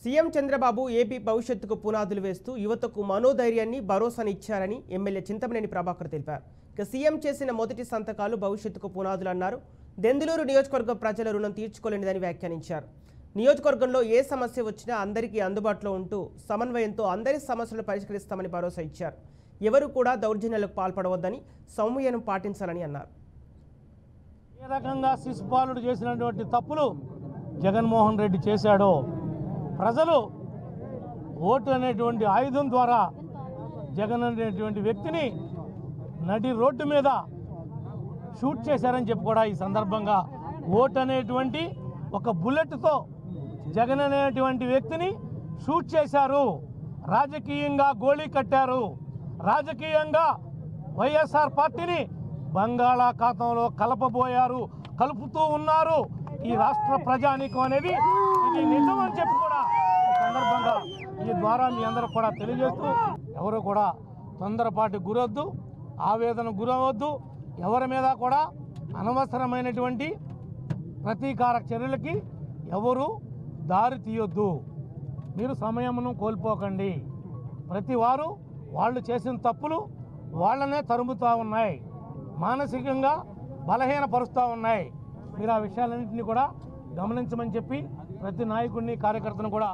CM Chandrababu AP భవిష్యత్తుకు పునాదులు వేస్తూ యువతకు మనోధైర్యాన్ని భరోసాని ఇచ్చారని ఎమ్మెల్యే చింతమనేని ప్రభాకర్ తెలిపారు. ఇక సీఎం చేసిన మొదటి సంతకాలు భవిష్యత్తుకు పునాదులు అన్నారు. దెందులూరు నియోజకవర్గ ప్రజల రుణం తీర్చుకోలేనిదని వ్యాఖ్యానించారు. నియోజకవర్గంలో ఏ సమస్య వచ్చినా అందరికీ అందుబాటులో ఉంటూ సమన్వయంతో అందరి సమస్యలను పరిష్కరిస్తామని భరోసా ఇచ్చారు. ఎవరు కూడా దౌర్జన్యాలకు పాల్పడవద్దని సౌమ్యను పాటించాలని అన్నారు. ఏ రకంగా శిశుపాలుడు చేసినటువంటి తప్పులు జగన్మోహన్ రెడ్డి చేశాడో ప్రజలు ఓటు అనేటువంటి ఆయుధం ద్వారా జగన్ అనేటువంటి వ్యక్తిని నడి రోడ్డు మీద షూట్ చేశారని చెప్పి కూడా ఈ సందర్భంగా ఓటు అనేటువంటి ఒక బుల్లెట్తో జగన్ అనేటువంటి వ్యక్తిని షూట్ చేశారు. రాజకీయంగా గోళీ కట్టారు. రాజకీయంగా వైఎస్ఆర్ పార్టీని బంగాళాఖాతంలో కలుపుతూ ఉన్నారు. ఈ రాష్ట్ర ప్రజానీకం అనేది ఇది నిజం అని చెప్పి కూడా ఈ సందర్భంగా ఈ ద్వారా మీ అందరూ కూడా తెలియజేస్తూ ఎవరు కూడా తొందరపాటు గురవద్దు, ఆవేదన గురవద్దు, ఎవరి మీద కూడా అనవసరమైనటువంటి ప్రతీకారక చర్యలకి ఎవరు దారి తీయొద్దు. మీరు సమయమును కోల్పోకండి. ప్రతి వారు వాళ్ళు చేసిన తప్పులు వాళ్ళనే తరుముతూ ఉన్నాయి, మానసికంగా బలహీనపరుస్తూ ఉన్నాయి. మీరు ఆ విషయాలన్నింటినీ కూడా గమనించమని చెప్పి ప్రతి నాయకుడిని కార్యకర్తను కూడా